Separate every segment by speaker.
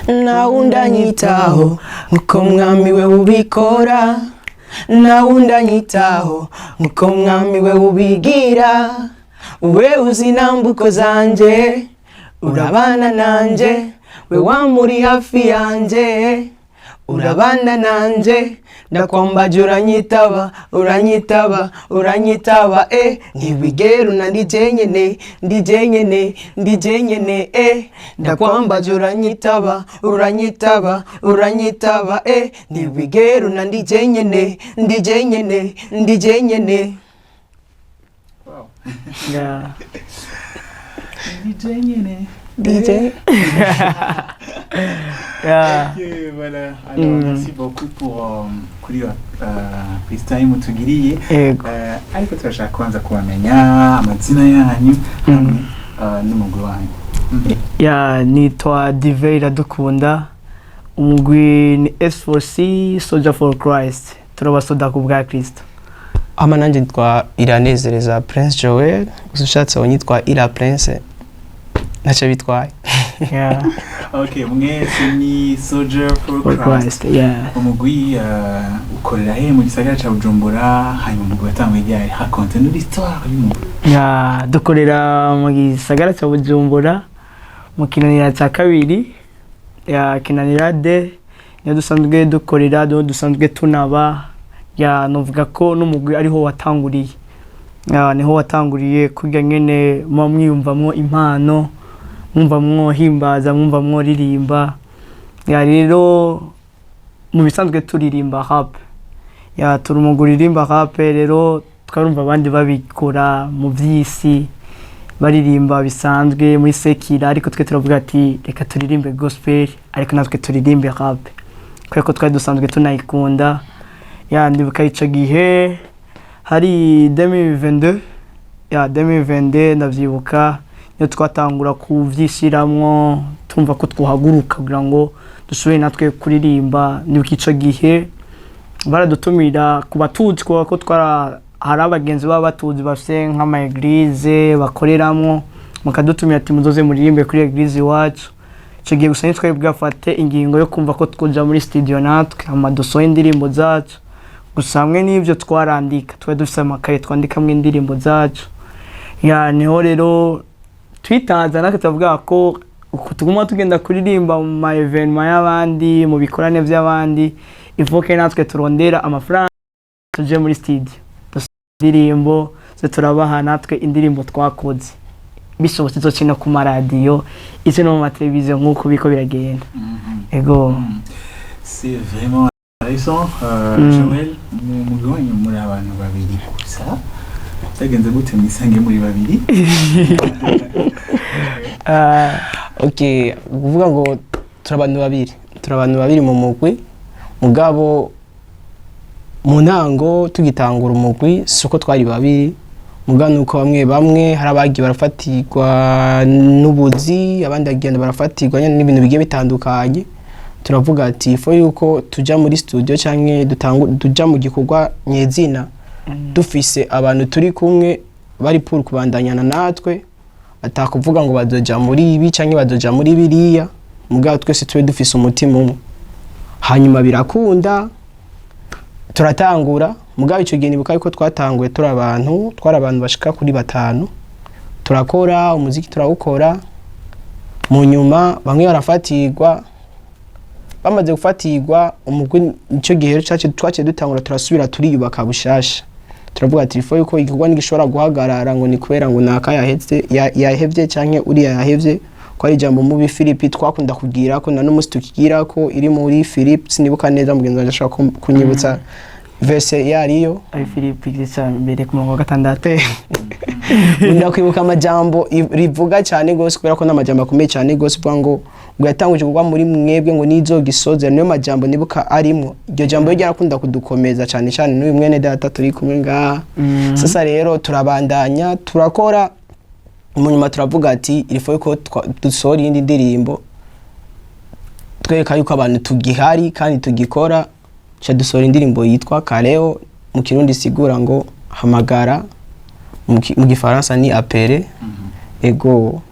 Speaker 1: nawundi anyitaho nkuko mwami we ubikora, nawundi anyitaho nkuko mwami we ubigira, we uzi intambuko zanje, urabana nanje, we wamuri hafi yanje, urabana nanje, ndakwambaje uranyitaba, uranyitaba, uranyitaba, ntibigera una ndi jenyene, ndi jenyene, ndi jenyene, ndakwambaje uranyitaba, uranyitaba, uranyitaba, ntibigera una ndi jenyene, ndi jenyene, ndi jenyene.
Speaker 2: Wow.
Speaker 3: Yeah.
Speaker 1: DJ.
Speaker 3: Yeah.
Speaker 2: Ok, voilà. Alors, merci beaucoup pour FaceTime utugiriye. Ariko turashaka kwanza kubamenya amazina yanyu n'umugwi wanyu.
Speaker 3: Yeah, nitwa Divin iradukunda. Umugwi ni S4C, Soldier for Christ. Turabasoda ku bwa Kristo.
Speaker 1: Ama nanje nitwa Yanyeretse Prince Joel, ushatse wanyitwa Ira Prince. Nacho bitwaye.
Speaker 3: Yeah.
Speaker 2: Okay, mwese ni Soldier for Christ.
Speaker 3: Yeah.
Speaker 2: Umugwi ukorera he mu gisagara ca Bujumbura, hanyuma umugwi watanguye ryari? Raconte nous l'histoire y'umugwi.
Speaker 3: Yeah, dukorera mu gisagara ca Bujumbura mu kinanira ca kabiri. Ya kinanira de niyo dusanzwe dukorera, dusanzwe tunaba. Ya novuga ko n'umugwi ariho watanguriye. Ya niho watanguriye kugira nyene mwiyumvamwo impano, mwumvamwo himbaza, mwumvamwo ririmba. Ya rero mu bisanzwe turirimba rap. Ya turumuguririmba rap, rero twarumva abandi babikora mu vyisi baririmba bisanzwe muri sekira, ariko twe turavuga ati reka turirimbe gospel, ariko natwe turirimbe rap kuko twari dusanzwe tunayikunda. Ya ndibuka ico gihe hari 2022, ya 2022 ndavyibuka niyo twatangura kuvyishiramwo, tumva ko twohaguruka kugira ngo dusubire natwe kuririmba. Ndibuka ico gihe baradutumira kubatuzi ko twara hari abagenzi baba batuzi bafite nk'ama eglise bakoreramwo, mukadutumira ati muzoze muririmbe kuri eglise iwacu. Ico gihe gusa nitwe bwafate ingingo yo kumva ko twoja muri studio natwe amadosoye indirimbo zacu. Gusa hamwe n'ibyo twarandika, twe dufite amakaye twandikamwe indirimbo zacu. Ya niho rero twitaza natwe tuvuga ko tuguma tugenda kuririmba mu ma evenement y'abandi, mu bikorane by'abandi, ivoke natwe turondera amafaranga tuje muri studio indirimbo ze turabaha natwe indirimbo twakoze, bishobotse zokina ku maradiyo, izo no mu televiziyo nk'uko biko biragenda. Ego
Speaker 2: c'est vraiment intéressant. Joel, umugwi wanyu muri abantu babiri gusa, byagenze gute mwisange muri babiri?
Speaker 1: Okay, kuvuga ngo turabantu babiri mu mugwi, mugabo mu ntango tugitangura umugwi suko twari babiri, mugabo nuko bamwe hari abagiye barafatirwa n'ubuzi, abandi bagenda barafatirwa n'ibintu bigiye bitandukanye. Turavuga ati ifo yuko tuja muri studio canke tuja mu gikorwa nyezina dufise abantu turi kumwe bari pour kubandanyana natwe, atakuvuga ngo bazoja muri ibi canke bazoja muri biriya, mugabo twese twe dufise umutima umwe. Hanyuma birakunda turatangura, mugabo ico gihe nibuka yuko twatanguye twari abantu bashika kuri 5, turakora umuziki turawukora. Mu nyuma bamwe barafatirwa, bamaze gufatirwa umugwi ico gihe twaciye dutangura turasubira turiyubaka bushasha. Turavuga ati ifo yuko igikorwa nigishobora guhagarara ngo ni kubera ngo naka yahevye canke uri yahevye, ko ari jambo mu Filipi twakunda kugira ko na n'umusi tukigira ko iri muri Philip, sinibuka neza mugenzi wanje ashaka kunyibutsa verse yariyo
Speaker 3: ari Philip gisa mbere ku murongo wa 6.
Speaker 1: Ndakwibuka amajambo rivuga cyane gose kubera ko n'amajambo akomeye cyane gose bwa ngo yatanguje kugwa muri mwebwe ngo nizogisoze, niyo majambo nibuka arimo. Iryo jambo ryarakunda kudukomeza cyane cyane n'uyu mwene data turi kumwe nga. Sasa rero turabandanya turakora, mu nyuma turavuga ati irifo yuko dusora indi ndirimbo twereka yuko abantu tugihari kandi tugikora. Cha dusora indirimbo yitwa Kareo, mu Kirundi sigura ngo hamagara, mu Gifaransa ni apere. Ego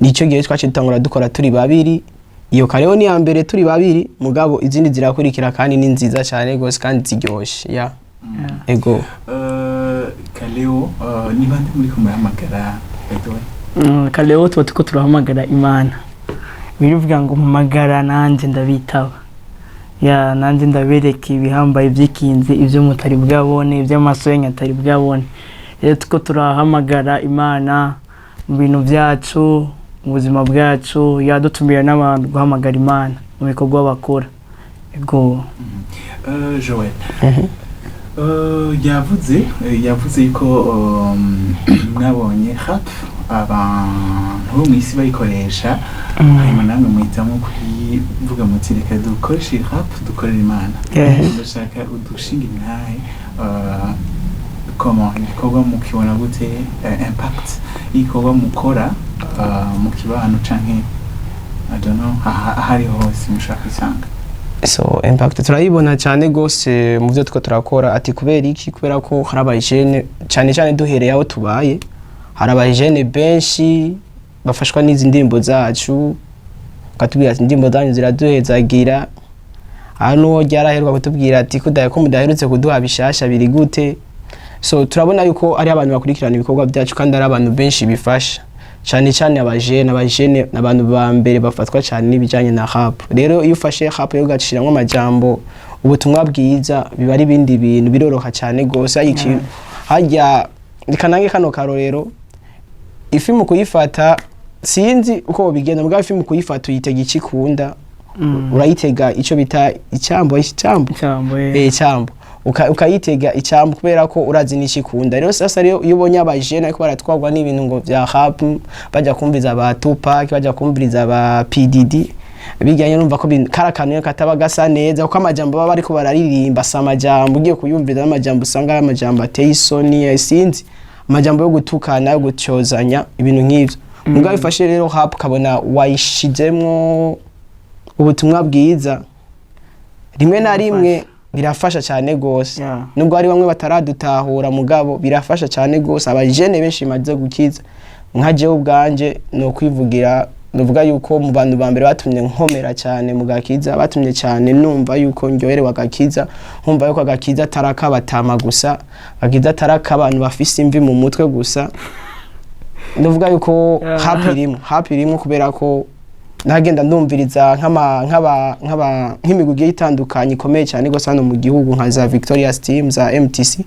Speaker 1: nico gihe twaciye dutangura dukora turi babiri, iyo kareo ni ya mbere turi babiri mugabo izindi zirakurikira kandi ni nziza cyane gose kandi ziryoshe ya ego
Speaker 2: Kaleo ni bande muri kumuhamagara
Speaker 3: Kaleo tuko turahamagara Imana birivuga ngo mpamagara nanje ndabitaba ya nanje ndabereka ibihambaye byikinze ivyo mutari bwabone ivy'amaso yanyu atari bwabone rero tuko turahamagara Imana mu bintu byacu mu buzima bwacu yadutumira n'abantu guhamagara Imana mu bikorwa bakora ego
Speaker 2: Joel yavuze yuko mwabonye rap abantu bo mw'isi bayikoresha hanyuma namwe muhitamo kuyivuga muti reka dukoreshe rap dukorera Imana ndashaka udushinga intahe comment ibikorwa mukibona gute impact ibikorwa mukora mu kibano canke I don't know ahari hose mushaka isanga
Speaker 1: so impact turayibona cyane gose mu byo tuko turakora ati kubera iki kubera ko hari abajene cyane duhereye aho tubaye hari abajene benshi bafashwa n'izi ndirimbo zacu katubwira ati indirimbo zanyu ziraduhezagira hano ryaraherwa kutubwira ati ko mudaherutse kuduha bishasha biri gute so turabona yuko ari abantu bakurikirana ibikorwa byacu kandi ari abantu benshi bifasha cyane abajene n'abantu ba mbere bafatwa cyane n'ibijanye na rap rero iyo ufashe rap yo gacishiramo amajambo ubutumwa bwiza biba ari bindi bintu biroroha cyane gose iki hajya nikanange kano karorero ifi mu kuyifata sinzi uko bigenda mbwa ifi mu kuyifata uyitega ikikunda urayitega ico bita icyambo ukayitega icyambu kubera ko urazi n'ikikunda rero sasa rero iyo ubonye abajene ariko baratwagwa n'ibintu ngo vya rap bajya kumviza ba Tupac bajya kumviza ba PDD bijyanye numva ko karakanuye kataba gasa neza uko amajambo baba ariko bararirimba samajambo ugiye kuyumviza amajambo usanga amajambo ateye isoni sinzi amajambo yo gutukana yo gucyozanya ibintu nk'ivyo mugabo ifashe rero rap kabona wayishizemwo ubutumwa bwiza rimwe na rimwe birafasha cyane gose nubwo ari bamwe bataradutahura mugabo birafasha cyane gose abajene benshi maze gukiza nkaje ubwanje no kwivugira nuvuga yuko mu bantu ba mbere batumye nkomera cyane mu gakiza batumye cyane numva yuko ndyoherewe agakiza nkumva yuko agakiza atar'akabatama gusa agakiza atar'akabantu bafise imvi mu mutwe gusa nuvuga yuko happy irimo kubera ko nagenda ndumviriza nk'imigugiye itandukanye ikomeye cyane gose hano mu gihugu nka za Victoria's Team za MTC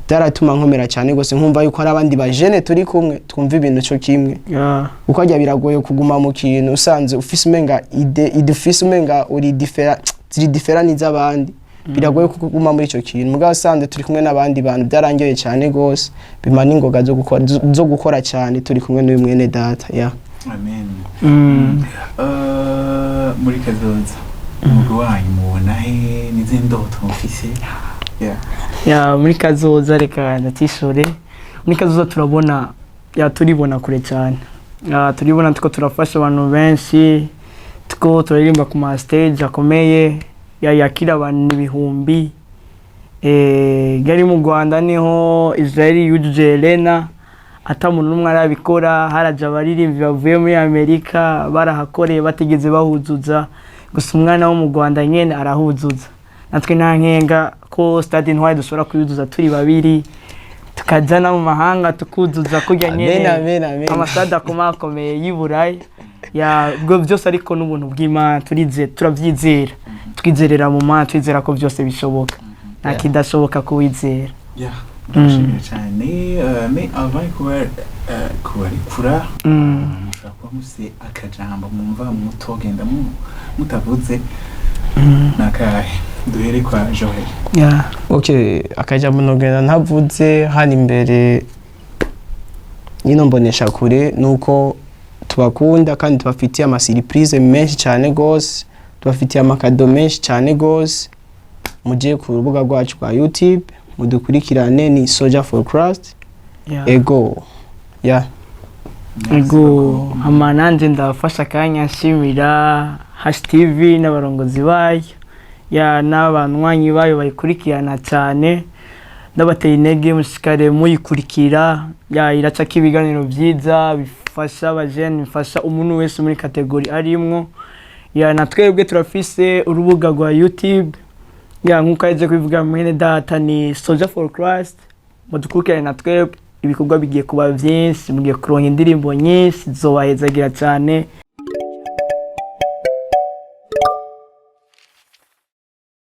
Speaker 1: byaratuma nkomera cyane gose nkumva yuko ari abandi bajene turi kumwe twumva ibintu cyo kimwe uko ajya biragoye kuguma mu kintu usanze ufise umenga idufise umenga uri different z'abandi biragoye kuguma muri cyo kintu mugabo usanze turi kumwe n'abandi bantu byarangiye cyane gose bimana ingoga zo gukora cyane turi kumwe n'uyu mwene data
Speaker 2: Amen. Muri kazoza umugwi wanyu mubona he nize ndoto mufise
Speaker 3: muri kazoza reka ndatishure muri kazoza turibona kure cyane turibona tuko turafasha abantu benshi tuko turaririmba ku ma stage akomeye yakira abantu ibihumbi gari mu Rwanda niho Israel yujuje Elena atamuntu numwe arabikora haraje abaririmbi bavuye muri Amerika barahakoreye batigeze bahuzuza gusa umwana wo mu Rwanda nyene arahuzuza natwe nta nkenga ko stade ntwaye dusora kuyuzuza turi babiri tukajana mu mahanga tukuzuza kurya nyene amasada akomakomeye y'Iburayi bwo byose ariko n'ubuntu bw'Imana turavyizera twizerera mu Mana twizera ko byose bishoboka nta kidashoboka kuwizera
Speaker 2: ndashimye cyane me avant kubarikura mushaka kuba muse akajambo mumva mutogenda mutavuze nakahe duhere kwa Joel
Speaker 1: okay akajambo nogenda ntavuze hano imbere nyino mbonesha kure nuko tubakunda kandi tubafitiye ama surprise menshi cyane gose tubafitiye amakado menshi cyane gose muje ku rubuga rwacu rwa YouTube mudukurikirane ni Soldier for Christ ego
Speaker 3: amananje ndafasha kanya nshimira #TV n'abarongozi bayo n'abanywanyi bayo bayikurikirana cyane ndabateye intege mushikare muyikurikira iracaka ibiganiro byiza bifasha abajene bifasha umuntu wese muri kategori arimwo ya na twebwe turafise urubuga rwa YouTube ya nkuko aje kubivuga mwene data ni Soldier for Christ mudukurikirane natwe ibikorwa bigiye kuba byinshi mugiye kuronka indirimbo nyinshi zobahezagira cyane